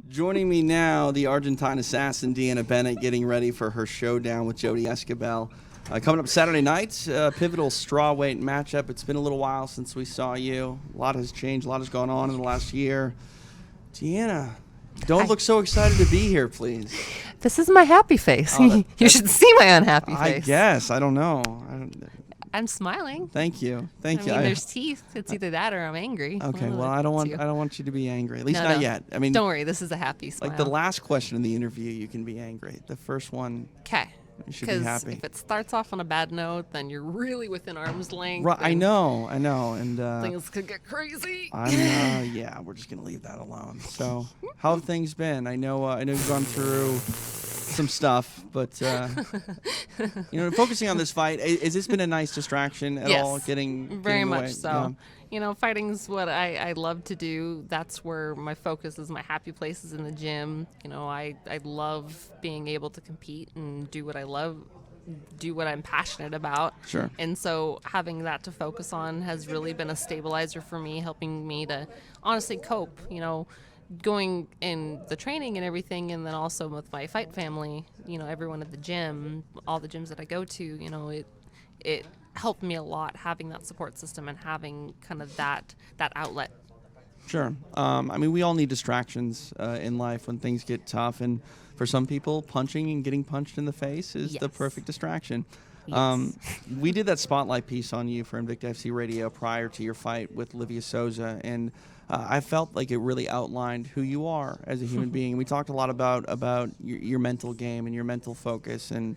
Joining me now, the Argentine assassin, DeAnna Bennett, getting ready for her showdown with Jodie Esquibel. Coming up Saturday night, pivotal strawweight matchup. It's been a little while since we saw you. A lot has changed. A lot has gone on in the last year. DeAnna, don't look so excited to be here, please. This is my happy face. You should see my unhappy face. I guess. I don't know. I'm smiling. Thank you. I mean, there's teeth. It's either that or I'm angry. Okay. Well, I don't want you to be angry. At least not yet. I mean, don't worry. This is a happy smile. Like the last question in the interview, you can be angry. The first one, okay. You should be happy. Because if it starts off on a bad note, then you're really within arm's length. Right, I know, and things could get crazy. Yeah, we're just gonna leave that alone. So, how have things been? I know you've gone through some stuff, but focusing on this fight, has this been a nice distraction at all? Very much so. Yeah. Fighting's what I love to do. That's where my focus is. My happy place is in the gym. I love being able to compete and do what I love, do what I'm passionate about. Sure. And so having that to focus on has really been a stabilizer for me, helping me to honestly cope, going in the training and everything, and then also with my fight family, everyone at the gym, all the gyms that I go to, it helped me a lot having that support system and having kind of that outlet. Sure. I mean, we all need distractions in life when things get tough, and for some people, punching and getting punched in the face is the perfect distraction. Yes. We did that spotlight piece on you for Invicta FC Radio prior to your fight with Livia Souza, and I felt like it really outlined who you are as a human being. We talked a lot about your mental game and your mental focus, and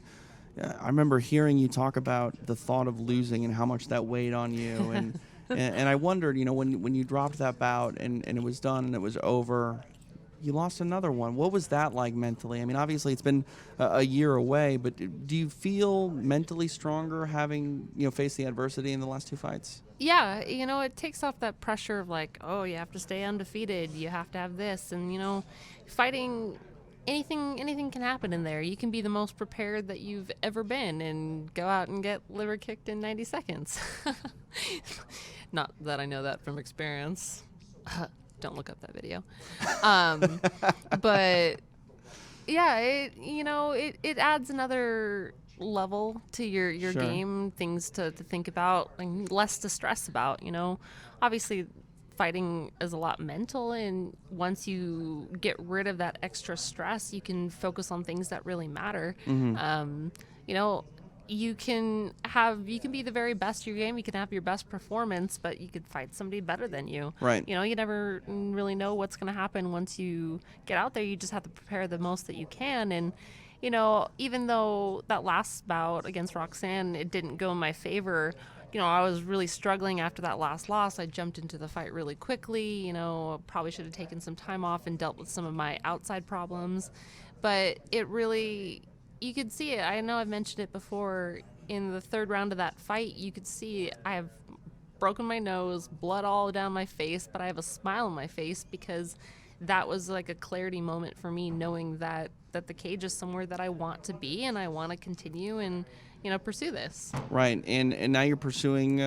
I remember hearing you talk about the thought of losing and how much that weighed on you, and and I wondered, when you dropped that bout and it was done and it was over, you lost another one. What was that like mentally? I mean, obviously it's been a year away, but do you feel mentally stronger having faced the adversity in the last two fights? Yeah, it takes off that pressure of like, oh, you have to stay undefeated, you have to have this, and fighting, anything can happen in there. You can be the most prepared that you've ever been and go out and get liver kicked in 90 seconds. Not that I know that from experience. Don't look up that video. But yeah, it adds another level to your Sure. game, things to think about and less to stress about. Obviously fighting is a lot mental, and once you get rid of that extra stress, you can focus on things that really matter. Mm-hmm. You can be the very best of your game. You can have your best performance, but you could fight somebody better than you. Right. You never really know what's going to happen once you get out there. You just have to prepare the most that you can. And, even though that last bout against Roxanne, it didn't go in my favor, I was really struggling after that last loss. I jumped into the fight really quickly. Probably should have taken some time off and dealt with some of my outside problems. But it really, you could see it. I know I've mentioned it before. In the third round of that fight, you could see I have broken my nose, blood all down my face, but I have a smile on my face because that was like a clarity moment for me, knowing that the cage is somewhere that I want to be and I want to continue and pursue this. Right, and now you're pursuing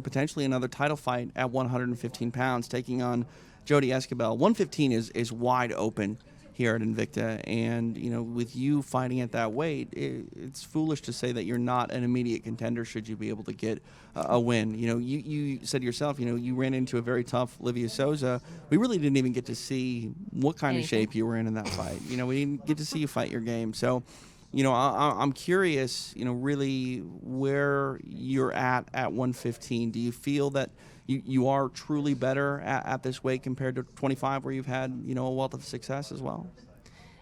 potentially another title fight at 115 pounds, taking on Jodie Esquibel. 115 is wide open here at Invicta, and with you fighting at that weight, it's foolish to say that you're not an immediate contender should you be able to get a win. You said yourself, you ran into a very tough Livia Souza. We really didn't even get to see what kind of shape you were in that fight. We didn't get to see you fight your game. So, I'm curious, really where you're at 115. Do you feel that you are truly better at this weight compared to 25, where you've had, a wealth of success as well?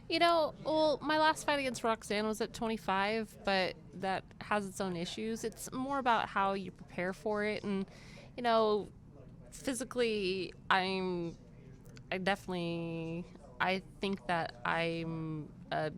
Well, my last fight against Roxanne was at 25, but that has its own issues. It's more about how you prepare for it. And, physically, I think that I'm a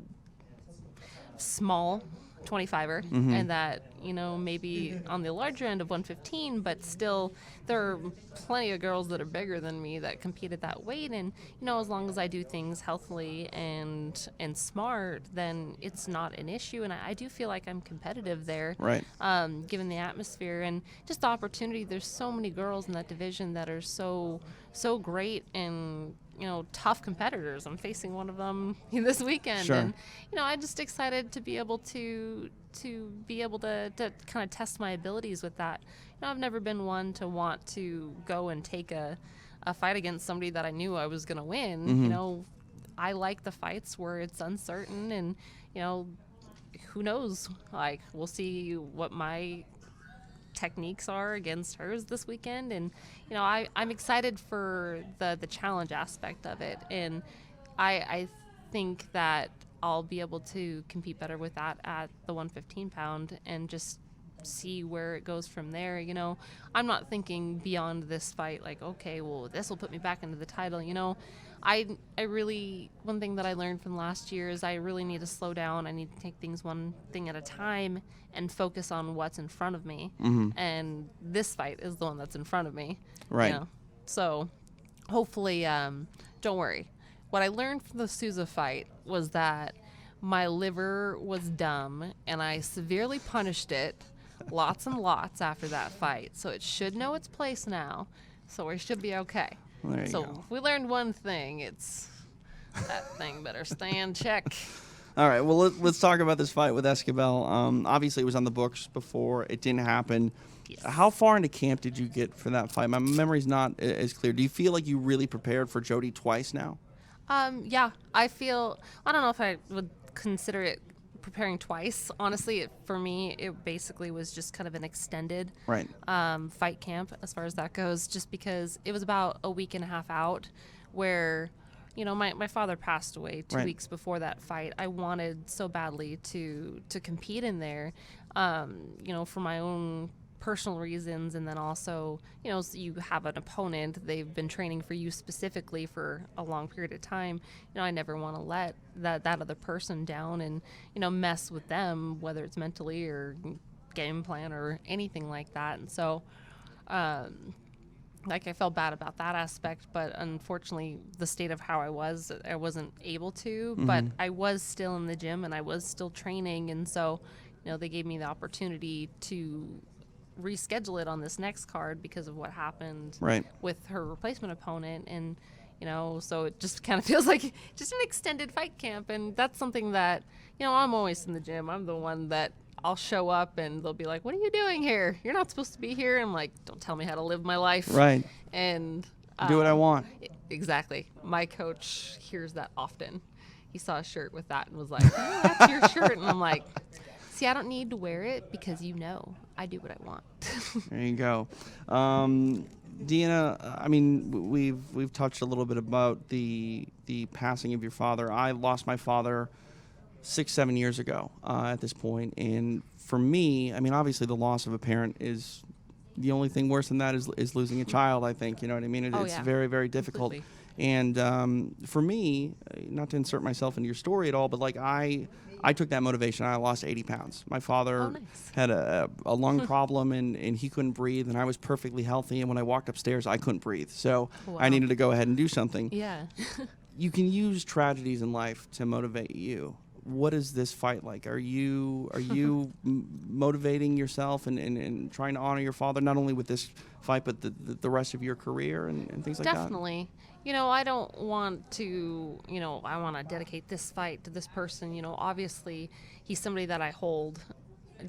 small 25er, and that maybe on the larger end of 115, but still there are plenty of girls that are bigger than me that compete at that weight, and as long as I do things healthily and smart, then it's not an issue. And I do feel like I'm competitive there, right? Given the atmosphere and just the opportunity. There's so many girls in that division that are so so great and tough competitors. I'm facing one of them this weekend, Sure. and I'm just excited to be able to kind of test my abilities with that. I've never been one to want to go and take a fight against somebody that I knew I was going to win. Mm-hmm. I like the fights where it's uncertain, and who knows? Like, we'll see what my techniques are against hers this weekend, and I'm excited for the challenge aspect of it, and I think that I'll be able to compete better with that at the 115 pound and just see where it goes from there. I'm not thinking beyond this fight like, okay, well, this will put me back into the title. I really, one thing that I learned from last year is I really need to slow down. I need to take things one thing at a time and focus on what's in front of me. Mm-hmm. And this fight is the one that's in front of me. Right. So hopefully, don't worry. What I learned from the Souza fight was that my liver was dumb and I severely punished it lots and lots after that fight. So it should know its place now. So we should be okay. Well, there you So go. if we learned one thing, it's that thing better stay in check. All right, well, let's talk about this fight with Esquibel. Obviously, it was on the books before. It didn't happen. Yes. How far into camp did you get for that fight? My memory's not as clear. Do you feel like you really prepared for Jodie twice now? Yeah, I don't know if I would consider it preparing twice. Honestly, for me, it basically was just kind of an extended Right. fight camp as far as that goes, just because it was about a week and a half out where, my father passed away 2 Right. weeks before that fight. I wanted so badly to compete in there, for my own personal reasons, and then also, so you have an opponent, they've been training for you specifically for a long period of time. I never want to let that other person down and mess with them, whether it's mentally or game plan or anything like that. And so I felt bad about that aspect, but unfortunately the state of how I wasn't able to. Mm-hmm. But I was still in the gym and I was still training, and so they gave me the opportunity to reschedule it on this next card because of what happened Right. with her replacement opponent. And so it just kind of feels like just an extended fight camp, and that's something that I'm always in the gym. I'm the one that I'll show up and they'll be like, what are you doing here? You're not supposed to be here. I'm like, don't tell me how to live my life. Right. And Do what I want. Exactly. My coach hears that often. He saw a shirt with that and was like, oh, that's your shirt. And I'm like, see, I don't need to wear it because I do what I want. There you go. DeAnna, I mean, we've touched a little bit about the passing of your father. I lost my father 6-7 years ago at this point, and for me, I mean, obviously the loss of a parent is the only thing worse than that is losing a child. I think, you know what I mean. It's yeah. very, very difficult. Completely. And for me, not to insert myself into your story at all, but like I took that motivation. I lost 80 pounds. My father nice. had a lung problem and he couldn't breathe, and I was perfectly healthy. And when I walked upstairs, I couldn't breathe. So Wow. I needed to go ahead and do something. Yeah. You can use tragedies in life to motivate you. What is this fight like? Are you motivating yourself and trying to honor your father, not only with this fight, but the rest of your career and things like that? Definitely. I don't want to, I want to dedicate this fight to this person. Obviously, he's somebody that I hold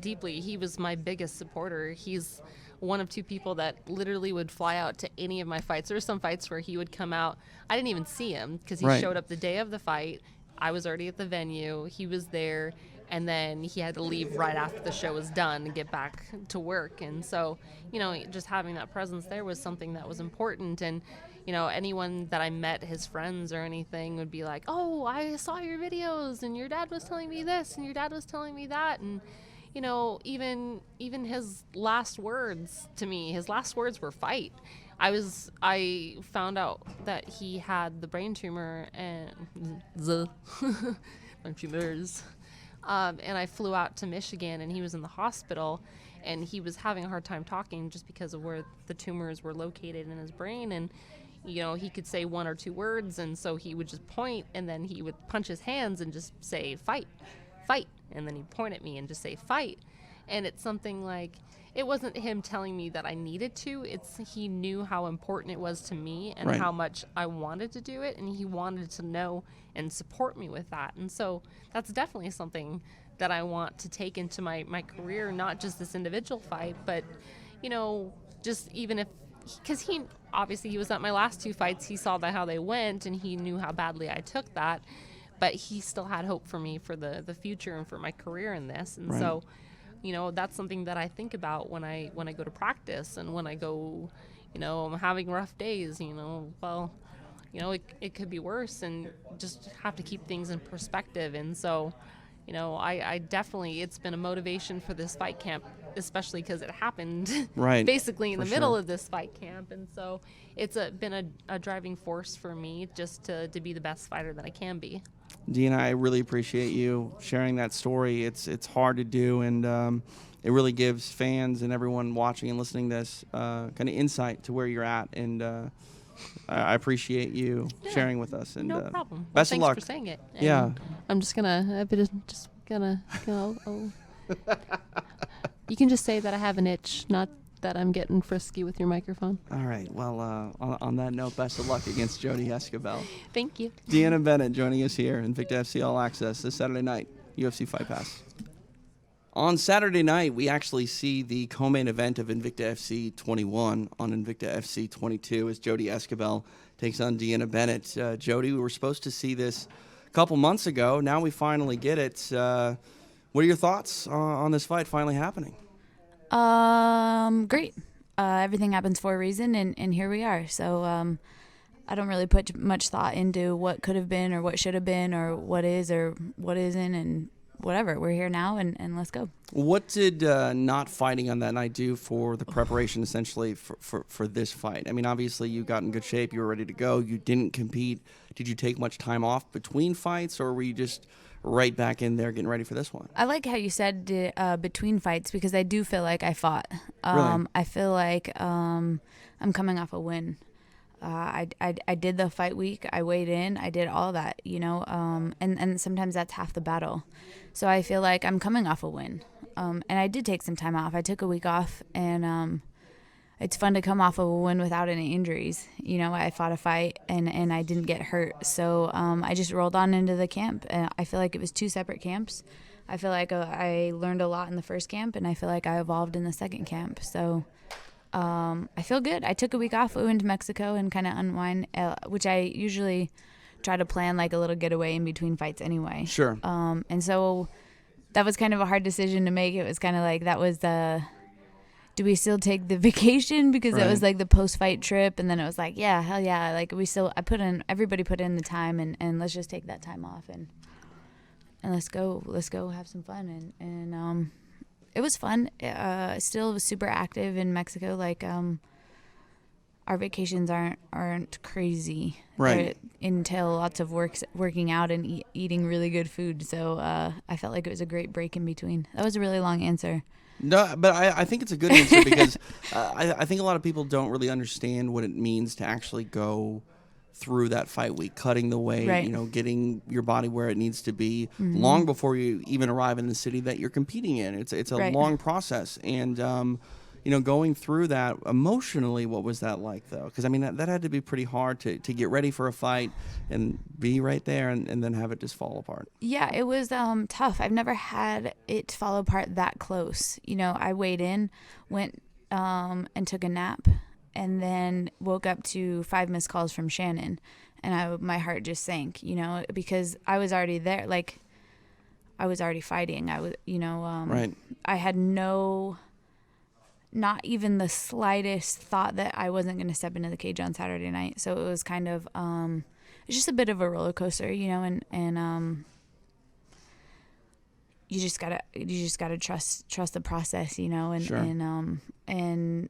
deeply. He was my biggest supporter. He's one of two people that literally would fly out to any of my fights. There were some fights where he would come out. I didn't even see him because he Right. showed up the day of the fight. I was already at the venue. He was there. And then he had to leave right after the show was done and get back to work. And so, just having that presence there was something that was important. And, anyone that I met, his friends or anything, would be like, oh, I saw your videos and your dad was telling me this and your dad was telling me that. And, even his last words to me, his last words were fight. I found out that he had the brain tumor and brain tumors. And I flew out to Michigan, and he was in the hospital, and he was having a hard time talking just because of where the tumors were located in his brain. And, he could say one or two words, and so he would just point, and then he would punch his hands and just say, fight, fight. And then he'd point at me and just say, fight. And it's something like, it wasn't him telling me that I needed to. It's he knew how important it was to me and Right. how much I wanted to do it, and he wanted to know and support me with that. And so that's definitely something that I want to take into my career, not just this individual fight, but, just even if, because he obviously he was at my last 2 fights. He saw how they went, and he knew how badly I took that, but he still had hope for me for the future and for my career in this. And Right. so, that's something that I think about when I go to practice, and when I go, I'm having rough days, it could be worse, and just have to keep things in perspective. And so, I definitely, it's been a motivation for this fight camp, especially because it happened Right. basically in For the middle sure. of this fight camp. And so it's been a driving force for me just to be the best fighter that I can be. DeAnna, I really appreciate you sharing that story. It's hard to do, and it really gives fans and everyone watching and listening to this kind of insight to where you're at. And I appreciate you sharing with us. And No problem. Well, best of thanks luck. for saying it. And Yeah. I'm just gonna go. You can just say that I have an itch, not that I'm getting frisky with your microphone. All right. Well, on that note, best of luck against Jodie Esquibel. Thank you. DeAnna Bennett joining us here in Invicta FC All Access this Saturday night, UFC Fight Pass. On Saturday night, we actually see the co-main event of Invicta FC 21 on Invicta FC 22 as Jodie Esquibel takes on DeAnna Bennett. Jodie, we were supposed to see this a couple months ago. Now we finally get it. What are your thoughts on this fight finally happening? Great. Everything happens for a reason, and here we are. So I don't really put much thought into what could have been or what should have been or what is or what isn't, and whatever. We're here now, and let's go. What did not fighting on that night do for the preparation, essentially, for this fight? I mean, obviously, you got in good shape. You were ready to go. You didn't compete. Did you take much time off between fights, or were you just right back in there getting ready for this one? I like how you said between fights, because I do feel like I fought. Really? I feel like I'm coming off a win. I did the fight week. I weighed in. I did all that, and sometimes that's half the battle. So I feel like I'm coming off a win. And I did take some time off. I took a week off, and it's fun to come off of a win without any injuries. I fought a fight, and I didn't get hurt. So I just rolled on into the camp. And I feel like it was 2 separate camps. I feel like I learned a lot in the first camp, and I feel like I evolved in the second camp. So I feel good. I took a week off, went to Mexico, and kind of unwind, which I usually try to plan like a little getaway in between fights anyway. Sure. And so that was kind of a hard decision to make. It was kind of like, that was do we still take the vacation, because Right. it was like the post-fight trip, and then it was like, yeah, hell yeah, like everybody put in the time, and let's just take that time off, and let's go have some fun. And it was fun. Still was super active in Mexico. Like our vacations aren't crazy. Right. They entail lots of working out and eating really good food. So I felt like it was a great break in between. That was a really long answer. No, but I think it's a good answer, because I think a lot of people don't really understand what it means to actually go through that fight week, cutting the weight, Right. getting your body where it needs to be Mm-hmm. long before you even arrive in the city that you're competing in. It's a Right. long process. And, going through that emotionally, what was that like, though? Because, I mean, that had to be pretty hard to get ready for a fight and be right there and then have it just fall apart. Yeah, it was tough. I've never had it fall apart that close. I weighed in, went and took a nap, and then woke up to 5 missed calls from Shannon, and my heart just sank, because I was already there. Like, I was already fighting. I was, Right. I had not even the slightest thought that I wasn't going to step into the cage on Saturday night. So it was kind of, it's just a bit of a roller coaster, and you just gotta trust the process, and Sure. and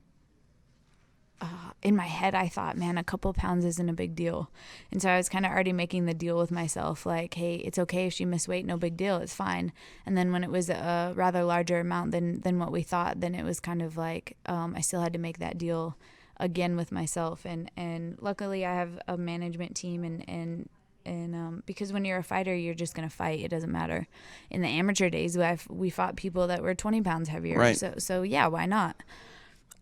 in my head I thought, man, a couple pounds isn't a big deal. And so I was kind of already making the deal with myself, like, hey, it's okay if she missed weight, no big deal, it's fine. And then when it was a rather larger amount than what we thought, then it was kind of like I still had to make that deal again with myself. And luckily I have a management team and And because when you're a fighter, you're just going to fight. It doesn't matter. In the amateur days, we fought people that were 20 pounds heavier. Right. So yeah, why not?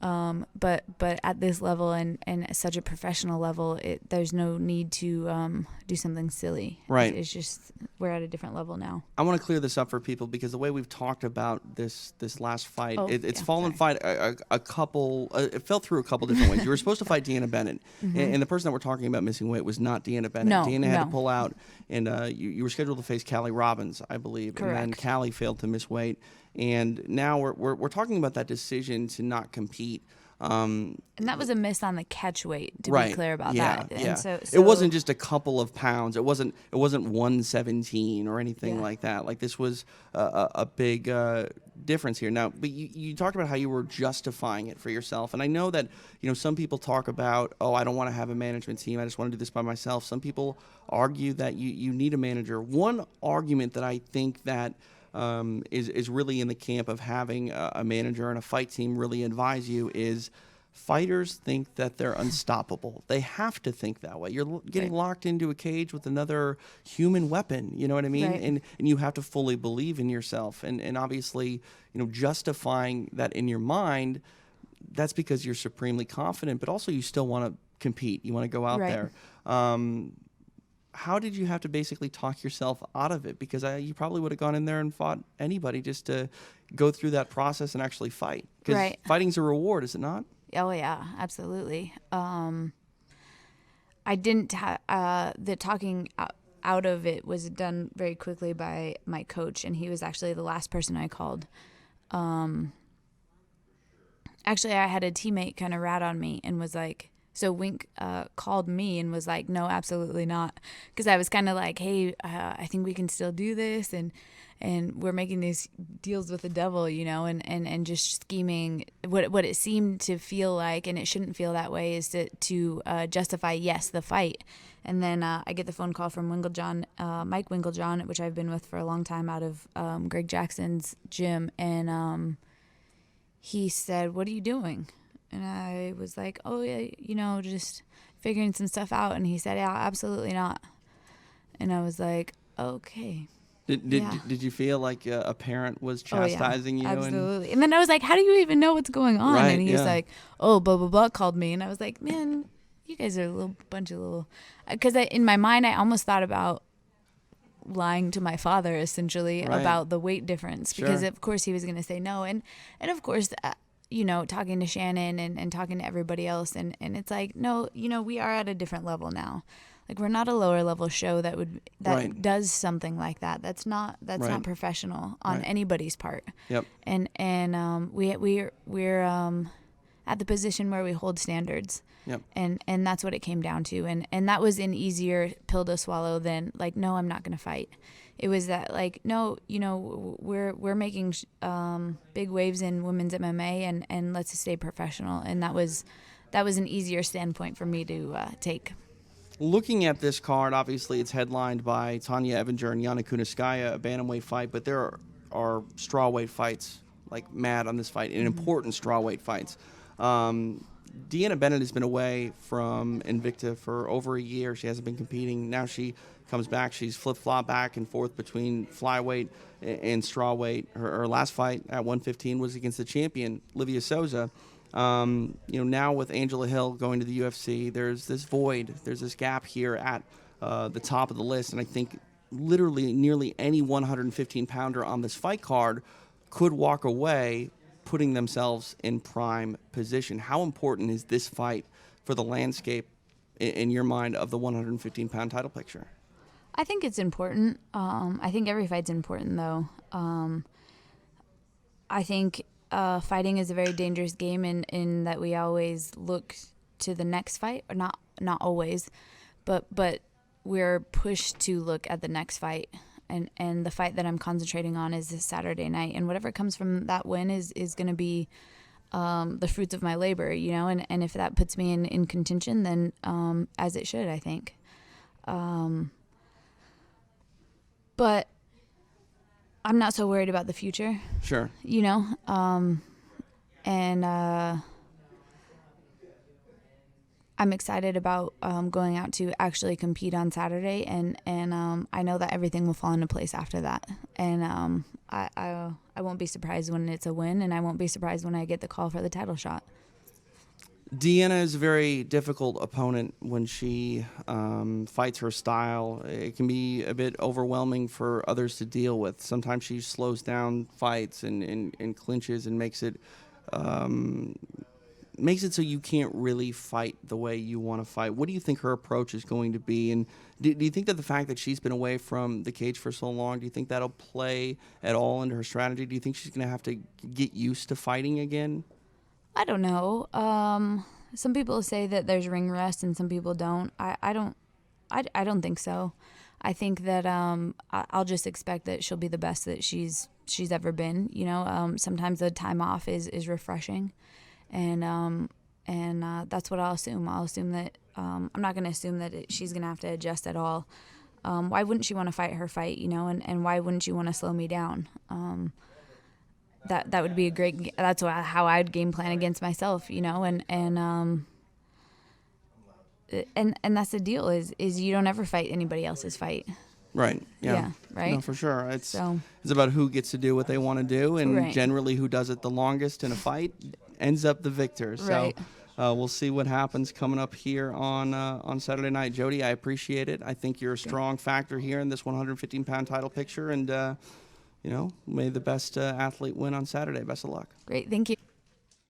But at this level and at such a professional level, there's no need to do something silly. Right. It's just we're at a different level now. I want to clear this up for people because the way we've talked about this last fight, it's fallen fight a couple. It fell through a couple different ways. You were supposed to fight DeAnna Bennett, and the person that we're talking about missing weight was not DeAnna Bennett. No, DeAnna had to pull out, and you were scheduled to face Callie Robbins, I believe, Correct. and then Callie failed to miss weight, and now we're talking about that decision to not compete. And that was a miss on the catch weight, to right. be clear about yeah, that. Yeah. And so it wasn't just a couple of pounds. It wasn't 117 or anything like that. Like this was a big difference here. Now, but you talked about how you were justifying it for yourself, and I know that some people talk about, oh, I don't want to have a management team. I just want to do this by myself. Some people argue that you need a manager. One argument that I think that is really in the camp of having a manager and a fight team really advise you is fighters think that they're unstoppable. They have to think that way. You're getting locked into a cage with another human weapon, you know what I mean? Right. And you have to fully believe in yourself. And obviously, justifying that in your mind, that's because you're supremely confident, but also you still want to compete. You want to go out there. How did you have to basically talk yourself out of it? Because you probably would have gone in there and fought anybody just to go through that process and actually fight. Because fighting's a reward, is it not? Oh, yeah, absolutely. I didn't the talking out of it was done very quickly by my coach, and he was actually the last person I called. Actually, I had a teammate kind of rat on me and was like, so Wink called me and was like, no, absolutely not. Because I was kind of like, hey, I think we can still do this. And we're making these deals with the devil, and just scheming. What it seemed to feel like, and it shouldn't feel that way, is to justify, yes, the fight. And then I get the phone call from Mike Winklejohn, which I've been with for a long time out of Greg Jackson's gym. And he said, what are you doing? And I was like, oh, yeah, just figuring some stuff out. And he said, yeah, absolutely not. And I was like, okay. Did you feel like a parent was chastising you? Absolutely. And then I was like, how do you even know what's going on? Right, and he was like, oh, blah, blah, blah, called me. And I was like, man, you guys are a bunch of little... Because in my mind, I almost thought about lying to my father, essentially, about the weight difference. Because, of course, he was going to say no. And of course... talking to Shannon and talking to everybody else. And it's like, no, we are at a different level now. Like, we're not a lower level show that does something like that. That's not professional on anybody's part. Yep. And we're at the position where we hold standards. Yep. And that's what it came down to. And that was an easier pill to swallow than like, no, I'm not going to fight. It was that like, no, we're making big waves in women's MMA and let's stay professional. And that was an easier standpoint for me to take. Looking at this card, obviously it's headlined by Tanya Evinger and Yana Kunitskaya, a bantamweight fight, but there are strawweight fights like mad on this fight and important strawweight fights. DeAnna Bennett has been away from Invicta for over a year. She hasn't been competing. Now she comes back. She's flip-flopped back and forth between flyweight and strawweight. Her last fight at 115 was against the champion, Livia Souza. Now with Angela Hill going to the UFC, there's this void. There's this gap here at the top of the list. And I think literally nearly any 115-pounder on this fight card could walk away putting themselves in prime position. How important is this fight for the landscape, in your mind, of the 115-pound title picture? I think it's important. I think every fight's important, though. I think fighting is a very dangerous game in that we always look to the next fight, or not always, but we're pushed to look at the next fight. And the fight that I'm concentrating on is this Saturday night. And whatever comes from that win is going to be the fruits of my labor, and if that puts me in contention, then as it should, I think. But I'm not so worried about the future. Sure. And I'm excited about going out to actually compete on Saturday, and I know that everything will fall into place after that. And I won't be surprised when it's a win, and I won't be surprised when I get the call for the title shot. DeAnna is a very difficult opponent when she fights her style. It can be a bit overwhelming for others to deal with. Sometimes she slows down fights and clinches and makes it so you can't really fight the way you want to fight. What do you think her approach is going to be? And do you think that the fact that she's been away from the cage for so long, do you think that'll play at all into her strategy? Do you think she's going to have to get used to fighting again? I don't know. Some people say that there's ring rust and some people don't. I don't think so. I think that I'll just expect that she'll be the best that she's ever been. You know, sometimes the time off is refreshing, and that's what I'll assume. I'll assume that I'm not going to assume that she's going to have to adjust at all. Why wouldn't she want to fight her fight? You know, and why wouldn't you want to slow me down? That would be a great. That's how I'd game plan against myself, you know, and that's the deal is you don't ever fight anybody else's fight. Right. Yeah. Right. No, for sure. It's about who gets to do what they want to do, and generally who does it the longest in a fight ends up the victor. So we'll see what happens coming up here on Saturday night. Jodie, I appreciate it. I think you're a strong factor here in this 115-pound title picture, and may the best athlete win on Saturday. Best of luck. Great. Thank you.